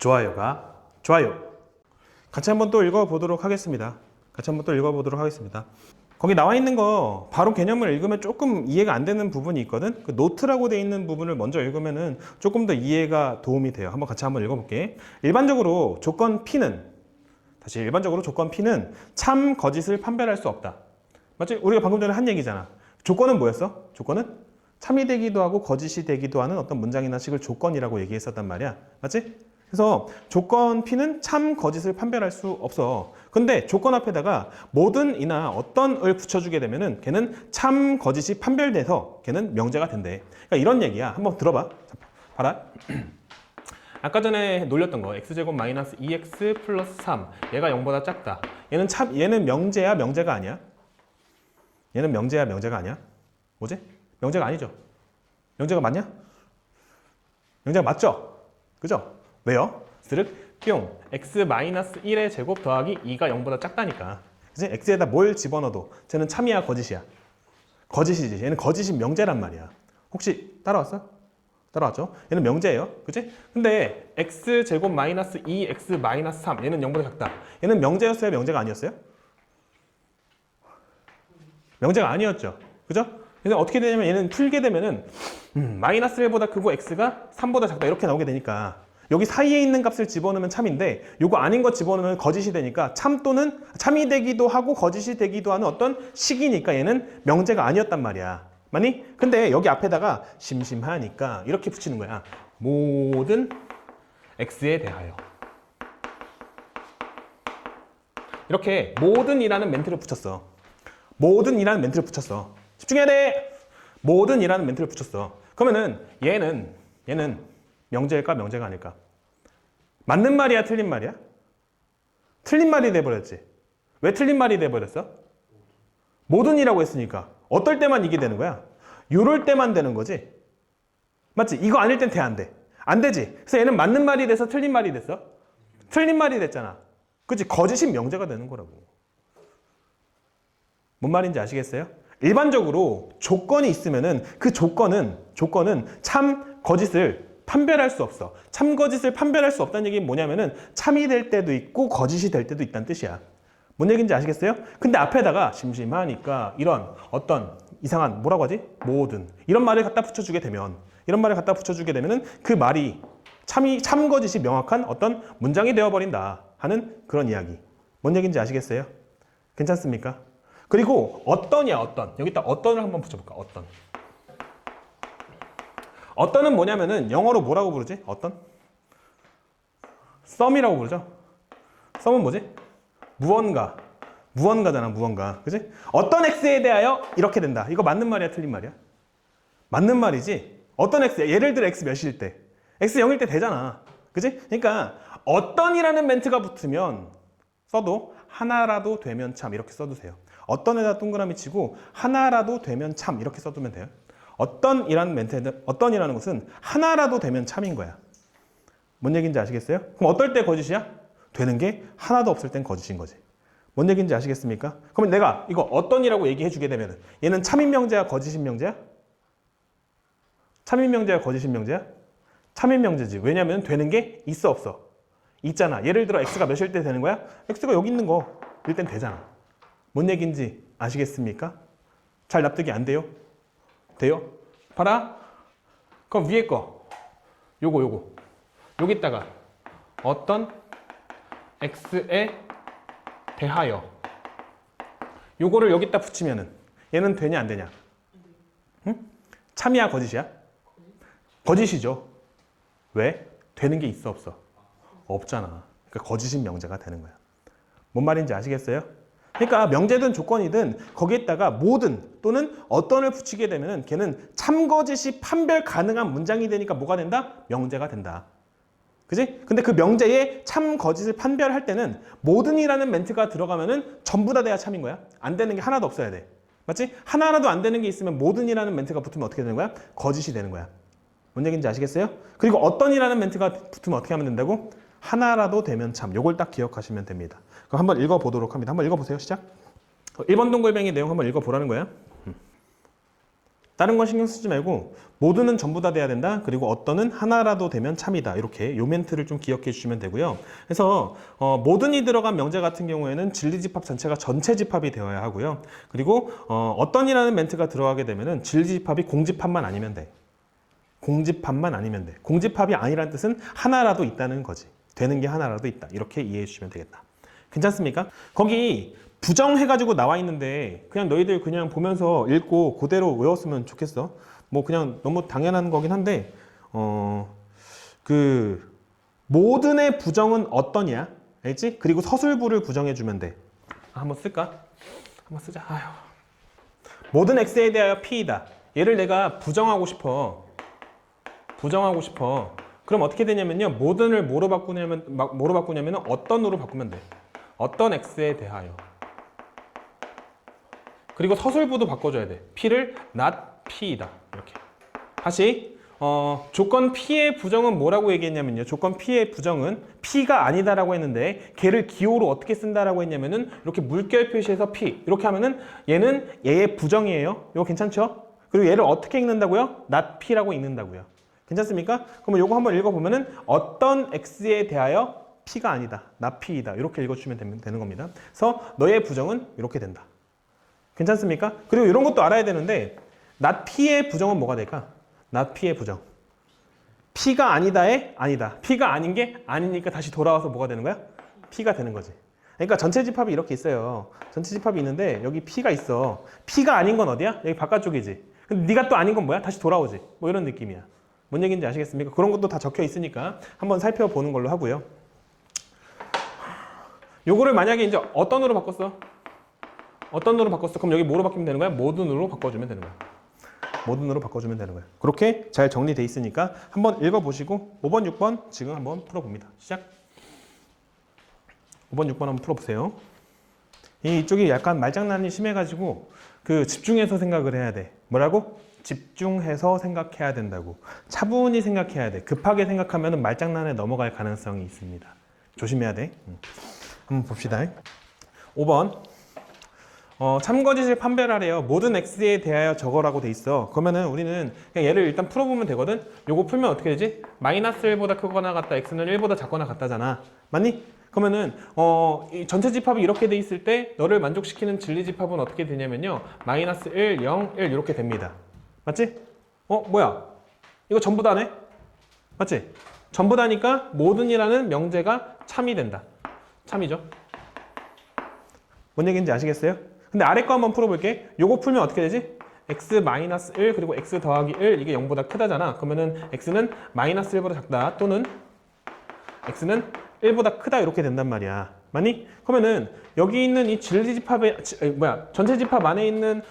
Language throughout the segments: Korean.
좋아요가 좋아요. 같이 한번 또 읽어보도록 하겠습니다. 거기 나와 있는 거 바로 개념을 읽으면 조금 이해가 안 되는 부분이 있거든. 그 노트라고 되어 있는 부분을 먼저 읽으면은 조금 더 이해가 도움이 돼요. 같이 한번 읽어볼게. 일반적으로 조건 P는 참 거짓을 판별할 수 없다. 맞지? 우리가 방금 전에 한 얘기잖아. 조건은 뭐였어? 조건은 참이 되기도 하고 거짓이 되기도 하는 어떤 문장이나 식을 조건이라고 얘기했었단 말이야. 맞지? 그래서 조건 P는 참 거짓을 판별할 수 없어. 근데 조건 앞에다가 모든 이나 어떤을 붙여주게 되면은 걔는 참 거짓이 판별돼서 걔는 명제가 된대. 그러니까 이런 얘기야. 한번 들어봐. 자, 봐라. 아까 전에 놀렸던 거 x제곱 마이너스 2x 플러스 3 얘가 0보다 작다. 얘는 명제야 명제가 아니야? 얘는 명제야 명제가 아니야? 뭐지? 명제가 아니죠? 명제가 맞냐? 명제가 맞죠? 그죠? 왜요? 스륵 뿅 x-1의 제곱 더하기 2가 0보다 작다니까. 그치? x에다 뭘 집어넣어도 쟤는 참이야 거짓이야? 거짓이지. 얘는 거짓이 명제란 말이야. 혹시 따라왔어? 따라왔죠? 얘는 명제예요. 그치? 근데 x제곱 마이너스 2x 마이너스 3 얘는 0보다 작다. 얘는 명제였어요? 명제가 아니었어요? 명제가 아니었죠. 그죠? 그래서 어떻게 되냐면 얘는 풀게 되면은 마이너스 1보다 크고 x가 3보다 작다 이렇게 나오게 되니까 여기 사이에 있는 값을 집어넣으면 참인데 요거 아닌 거 집어넣으면 거짓이 되니까 참 또는 참이 되기도 하고 거짓이 되기도 하는 어떤 식이니까 얘는 명제가 아니었단 말이야. 맞니? 근데 여기 앞에다가 심심하니까 이렇게 붙이는 거야. 모든 x에 대하여. 이렇게 모든이라는 멘트를 붙였어. 모든이라는 멘트를 붙였어. 집중해야 돼. 모든이라는 멘트를 붙였어. 그러면은 얘는 명제일까 명제가 아닐까? 맞는 말이야 틀린 말이야? 틀린 말이 돼버렸지. 왜 틀린 말이 돼버렸어? 모든이라고 했으니까 어떨 때만 이게 되는 거야? 요럴 때만 되는 거지. 맞지? 이거 아닐 땐 돼 안 돼? 안 되지. 그래서 얘는 맞는 말이 돼서 틀린 말이 됐어? 틀린 말이 됐잖아. 그치? 거짓이 명제가 되는 거라고. 뭔 말인지 아시겠어요? 일반적으로 조건이 있으면은 그 조건은 참 거짓을 판별할 수 없어. 참 거짓을 판별할 수 없다는 얘기는 뭐냐면은 참이 될 때도 있고 거짓이 될 때도 있다는 뜻이야. 뭔 얘기인지 아시겠어요? 근데 앞에다가 심심하니까 이런 어떤 이상한 뭐라고 하지? 모든 이런 말을 갖다 붙여주게 되면은 그 말이 참 거짓이 명확한 어떤 문장이 되어버린다 하는 그런 이야기. 뭔 얘기인지 아시겠어요? 괜찮습니까? 그리고 어떤이야 어떤. 여기다 어떤을 한번 붙여볼까? 어떤. 어떤은 뭐냐면은 영어로 뭐라고 부르지? 어떤? 썸이라고 부르죠? 썸은 뭐지? 무언가잖아 무언가. 그치? 어떤 x에 대하여 이렇게 된다. 이거 맞는 말이야 틀린 말이야? 맞는 말이지. 어떤 x, 예를 들어 x 몇일 때 x 0일 때 되잖아. 그치? 그러니까 어떤이라는 멘트가 붙으면 써도 하나라도 되면 참 이렇게 써두세요. 어떤에다 동그라미 치고 하나라도 되면 참 이렇게 써두면 돼요. 어떤이라는 것은 하나라도 되면 참인 거야. 뭔 얘기인지 아시겠어요? 그럼 어떨 때 거짓이야? 되는 게 하나도 없을 땐 거짓인 거지. 뭔 얘기인지 아시겠습니까? 그러면 내가 이거 어떤이라고 얘기해 주게 되면 얘는 참인 명제야 거짓인 명제야? 참인 명제야 거짓인 명제야? 참인 명제지. 왜냐면 되는 게 있어 없어? 있잖아. 예를 들어 x가 몇일 때 되는 거야? x가 여기 있는 거일 땐 되잖아. 뭔 얘기인지 아시겠습니까? 잘 납득이 안 돼요? 돼요? 봐라. 그럼 위에 거 요거 여기다가 어떤 x에 대하여 요거를 여기다 붙이면은 얘는 되냐 안 되냐? 응? 참이야 거짓이야? 거짓이죠. 왜? 되는 게 있어 없어? 없잖아. 그러니까 거짓인 명제가 되는 거야. 뭔 말인지 아시겠어요? 그러니까 명제든 조건이든 거기에다가 모든 또는 어떤을 붙이게 되면은 걔는 참거짓이 판별 가능한 문장이 되니까 뭐가 된다? 명제가 된다. 그지? 근데 그 명제에 참거짓을 판별할 때는 모든이라는 멘트가 들어가면은 전부 다 돼야 참인 거야. 안 되는 게 하나도 없어야 돼. 맞지? 하나라도 안 되는 게 있으면 모든이라는 멘트가 붙으면 어떻게 되는 거야? 거짓이 되는 거야. 뭔 얘기인지 아시겠어요? 그리고 어떤이라는 멘트가 붙으면 어떻게 하면 된다고? 하나라도 되면 참. 요걸 딱 기억하시면 됩니다. 그럼 한번 읽어보도록 합니다. 한번 읽어보세요. 시작. 1번 동글뱅이 내용 한번 읽어보라는 거야. 다른 건 신경 쓰지 말고 모두는 전부 다 돼야 된다. 그리고 어떤은 하나라도 되면 참이다. 이렇게 요 멘트를 좀 기억해 주시면 되고요. 그래서 모든이 들어간 명제 같은 경우에는 진리집합 전체가 전체 집합이 되어야 하고요. 그리고 어떤이라는 멘트가 들어가게 되면은 진리집합이 공집합만 아니면 돼. 공집합만 아니면 돼. 공집합이 아니란 뜻은 하나라도 있다는 거지. 되는 게 하나라도 있다. 이렇게 이해해 주시면 되겠다. 괜찮습니까? 거기 부정해가지고 나와 있는데 그냥 너희들 그냥 보면서 읽고 그대로 외웠으면 좋겠어. 뭐 그냥 너무 당연한 거긴 한데 그 모든의 부정은 어떠냐? 알지? 그리고 서술부를 부정해 주면 돼. 한번 쓸까? 한번 쓰자. 아휴. 모든 x에 대하여 p이다. 얘를 내가 부정하고 싶어. 그럼 어떻게 되냐면요. 모든을 뭐로 바꾸냐면 어떤으로 바꾸면 돼. 어떤 x에 대하여. 그리고 서술부도 바꿔줘야 돼. p를 not p이다. 이렇게. 다시 조건 p의 부정은 뭐라고 얘기했냐면요. 조건 p의 부정은 p가 아니다라고 했는데 걔를 기호로 어떻게 쓴다라고 했냐면은 이렇게 물결 표시해서 p 이렇게 하면은 얘는 얘의 부정이에요. 이거 괜찮죠? 그리고 얘를 어떻게 읽는다고요? not p라고 읽는다고요. 괜찮습니까? 그러면 요거 한번 읽어보면은 어떤 x에 대하여 p가 아니다. not p이다. 이렇게 읽어주시면 되는 겁니다. 그래서 너의 부정은 이렇게 된다. 괜찮습니까? 그리고 이런 것도 알아야 되는데 not p의 부정은 뭐가 될까? not p의 부정. p가 아니다에 아니다. p가 아닌 게 아니니까 다시 돌아와서 뭐가 되는 거야? p가 되는 거지. 그러니까 전체 집합이 이렇게 있어요. 전체 집합이 있는데 여기 p가 있어. p가 아닌 건 어디야? 여기 바깥쪽이지. 근데 네가 또 아닌 건 뭐야? 다시 돌아오지. 뭐 이런 느낌이야. 뭔 얘기인지 아시겠습니까? 그런 것도 다 적혀 있으니까 한번 살펴보는 걸로 하고요. 요거를 만약에 이제 어떤으로 바꿨어? 그럼 여기 뭐로 바뀌면 되는 거야? 모든으로 바꿔주면 되는 거야. 모든으로 바꿔주면 되는 거야. 그렇게 잘 정리돼 있으니까 한번 읽어보시고 5번, 6번 지금 한번 풀어봅니다. 시작. 5번, 6번 한번 풀어보세요. 이쪽이 약간 말장난이 심해가지고 그 집중해서 생각을 해야 돼. 뭐라고? 집중해서 생각해야 된다고. 차분히 생각해야 돼. 급하게 생각하면 말장난에 넘어갈 가능성이 있습니다. 조심해야 돼. 한번 봅시다. 5번. 참거짓을 판별하래요. 모든 x에 대하여 적어라고 돼 있어. 그러면은 우리는 그냥 얘를 일단 풀어보면 되거든. 요거 풀면 어떻게 되지? 마이너스 1보다 크거나 같다, x는 1보다 작거나 같다잖아. 맞니? 그러면은 이 전체 집합이 이렇게 돼 있을 때 너를 만족시키는 진리 집합은 어떻게 되냐면요. 마이너스 1, 0, 1 이렇게 됩니다. 맞지? 뭐야? 이거 전부 다네? 맞지? 전부 다니까 모든이라는 명제가 참이 된다. 참이죠. 뭔 얘기인지 아시겠어요? 근데 아래 거 한번 풀어볼게. 요거 풀면 어떻게 되지? x-1 그리고 x 더하기 1 이게 0보다 크다잖아. 그러면은 x는 마이너스 1보다 작다 또는 x는 1보다 크다 이렇게 된단 말이야. 맞니? 그러면은 여기 있는 이 전체 집합 안에 있는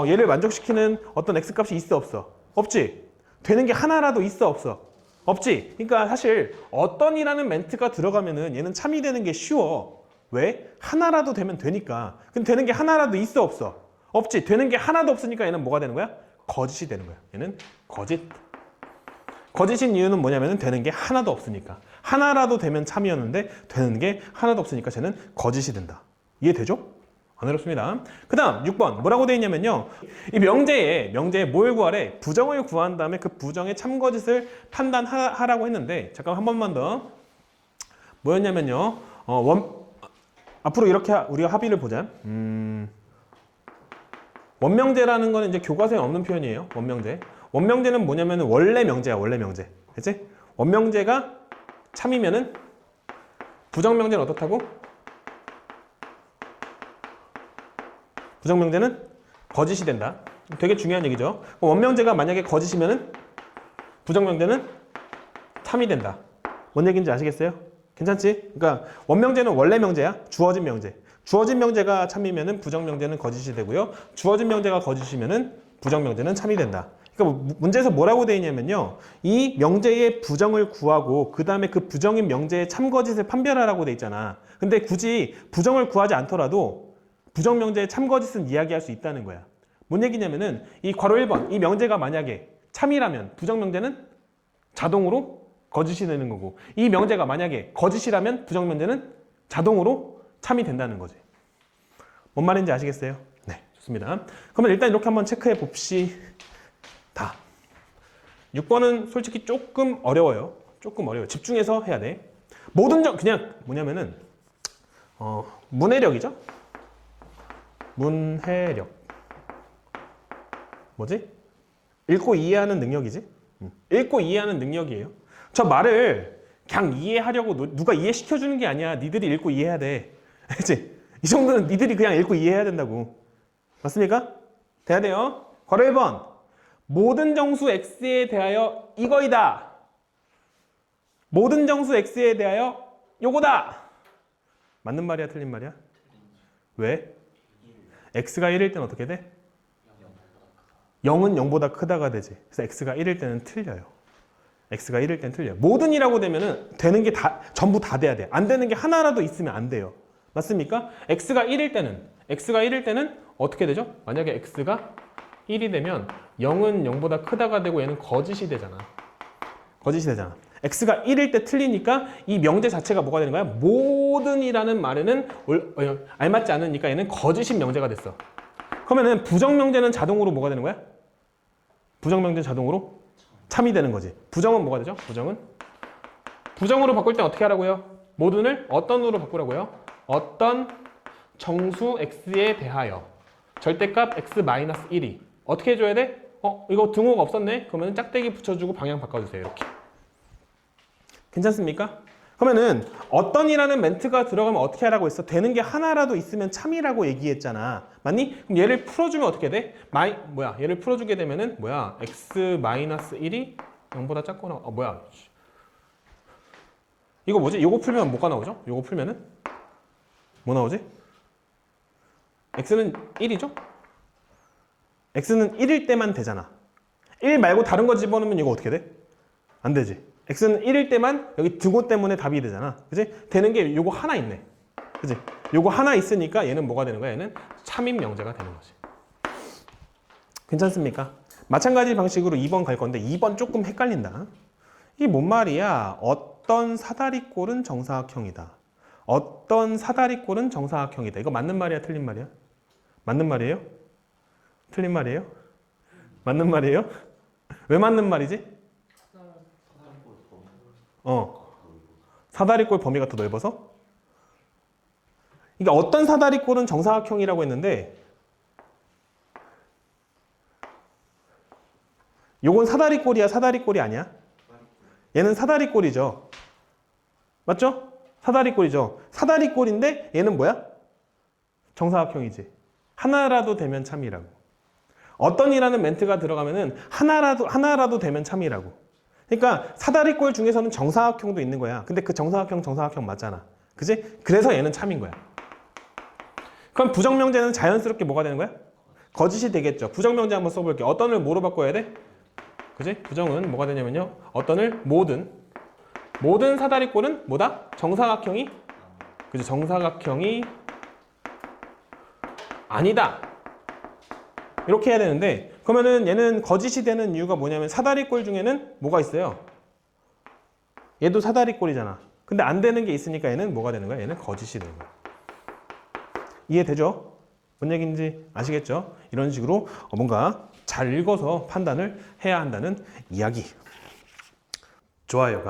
얘를 만족시키는 어떤 x 값이 있어 없어? 없지? 되는 게 하나라도 있어 없어? 없지? 그러니까 사실 어떤이라는 멘트가 들어가면은 얘는 참이 되는 게 쉬워. 왜? 하나라도 되면 되니까. 근데 되는 게 하나라도 있어 없어? 없지. 되는 게 하나도 없으니까 얘는 뭐가 되는 거야? 거짓이 되는 거야. 얘는 거짓. 거짓인 이유는 뭐냐면 되는 게 하나도 없으니까. 하나라도 되면 참이었는데 되는 게 하나도 없으니까 쟤는 거짓이 된다. 이해되죠? 안 어렵습니다. 그 다음 6번 뭐라고 되어 있냐면요. 이 명제에 뭘 구하래? 부정을 구한 다음에 그 부정의 참거짓을 판단하라고 했는데 잠깐 한 번만 더. 뭐였냐면요. 앞으로 이렇게 우리가 합의를 보자. 원명제라는 거는 이제 교과서에 없는 표현이에요. 원명제. 원명제는 뭐냐면 원래 명제야. 원래 명제. 그치? 원명제가 참이면은 부정명제는 어떻다고? 부정명제는 거짓이 된다. 되게 중요한 얘기죠. 원명제가 만약에 거짓이면은 부정명제는 참이 된다. 뭔 얘기인지 아시겠어요? 괜찮지? 그러니까 원명제는 원래 명제야. 주어진 명제. 주어진 명제가 참이면은 부정명제는 거짓이 되고요. 주어진 명제가 거짓이면은 부정명제는 참이 된다. 그러니까 문제에서 뭐라고 되어 있냐면요. 이 명제의 부정을 구하고 그 다음에 그 부정인 명제의 참거짓을 판별하라고 되어 있잖아. 근데 굳이 부정을 구하지 않더라도 부정명제의 참거짓은 이야기할 수 있다는 거야. 뭔 얘기냐면은 이 괄호 1번 이 명제가 만약에 참이라면 부정명제는 자동으로 거짓이 되는 거고 이 명제가 만약에 거짓이라면 부정명제는 자동으로 참이 된다는 거지. 뭔 말인지 아시겠어요? 네, 좋습니다. 그러면 일단 이렇게 한번 체크해 봅시다. 6번은 솔직히 조금 어려워요. 조금 어려워요. 집중해서 해야 돼. 모든 그냥 뭐냐면은 문해력이죠. 문해력. 뭐지? 읽고 이해하는 능력이지. 읽고 이해하는 능력이에요. 저 말을 그냥 이해하려고 누가 이해시켜주는 게 아니야. 니들이 읽고 이해해야 돼. 알지? 이 정도는 니들이 그냥 읽고 이해해야 된다고. 맞습니까? 돼야 돼요. 괄호 1번. 모든 정수 x에 대하여 이거이다. 모든 정수 x에 대하여 요거다. 맞는 말이야, 틀린 말이야? 왜? x가 1일 때는 어떻게 돼? 0은 0보다 크다가 되지. 그래서 x가 1일 때는 틀려요. x가 1일 때는 틀려요. 모든이라고 되면은 되는 게 다 전부 다 돼야 돼. 안 되는 게 하나라도 있으면 안 돼요. 맞습니까? x가 1일 때는 어떻게 되죠? 만약에 x가 1이 되면 0은 0보다 크다가 되고 얘는 거짓이 되잖아. 거짓이 되잖아. x가 1일 때 틀리니까 이 명제 자체가 뭐가 되는 거야? 모든이라는 말에는 알맞지 않으니까 얘는 거짓인 명제가 됐어. 그러면은 부정명제는 자동으로 뭐가 되는 거야? 부정명제는 자동으로 참이 되는 거지. 부정은 뭐가 되죠? 부정으로 바꿀 때 어떻게 하라고요? 모든을 어떤 으로 바꾸라고요? 어떤 정수 x에 대하여 절대값 x-1이 어떻게 해줘야 돼? 이거 등호가 없었네? 그러면 짝대기 붙여주고 방향 바꿔주세요. 이렇게. 괜찮습니까? 그러면은 어떤이라는 멘트가 들어가면 어떻게 하라고 했어? 되는 게 하나라도 있으면 참이라고 얘기했잖아. 맞니? 그럼 얘를 풀어주면 어떻게 돼? 얘를 풀어주게 되면은 x-1이 0보다 작거나 이거 뭐지? 이거 풀면 뭐가 나오죠? 이거 풀면은 뭐 나오지? x는 1이죠? x는 1일 때만 되잖아. 1 말고 다른 거 집어넣으면 이거 어떻게 돼? 안 되지. x는 1일 때만 여기 등호 때문에 답이 되잖아. 그지? 되는 게 요거 하나 있네. 그지? 요거 하나 있으니까 얘는 뭐가 되는 거야? 얘는 참인 명제가 되는 거지. 괜찮습니까? 마찬가지 방식으로 2번 갈 건데 2번 조금 헷갈린다. 이게 뭔 말이야? 어떤 사다리꼴은 정사각형이다. 어떤 사다리꼴은 정사각형이다. 이거 맞는 말이야? 틀린 말이야? 맞는 말이에요? 틀린 말이에요? 맞는 말이에요? 왜 맞는 말이지? 사다리꼴 범위가 더 넓어서? 이게 어떤 사다리꼴은 정사각형이라고 했는데 요건 사다리꼴이야, 사다리꼴이 아니야? 얘는 사다리꼴이죠. 맞죠? 사다리꼴이죠. 사다리꼴인데 얘는 뭐야? 정사각형이지. 하나라도 되면 참이라고. 어떤이라는 멘트가 들어가면은 하나라도 되면 참이라고. 그러니까 사다리꼴 중에서는 정사각형도 있는 거야. 근데 그 정사각형 맞잖아. 그지? 그래서 얘는 참인 거야. 그럼 부정명제는 자연스럽게 뭐가 되는 거야? 거짓이 되겠죠. 부정명제 한번 써볼게. 어떤을 뭐로 바꿔야 돼? 그지? 부정은 뭐가 되냐면요. 어떤을 모든 사다리꼴은 뭐다? 정사각형이? 그지? 정사각형이 아니다. 이렇게 해야 되는데 그러면은 얘는 거짓이 되는 이유가 뭐냐면 사다리꼴 중에는 뭐가 있어요? 얘도 사다리꼴이잖아. 근데 안 되는 게 있으니까 얘는 뭐가 되는 거야? 얘는 거짓이 되는 거야. 이해되죠? 뭔 얘기인지 아시겠죠? 이런 식으로 뭔가 잘 읽어서 판단을 해야 한다는 이야기. 좋아요.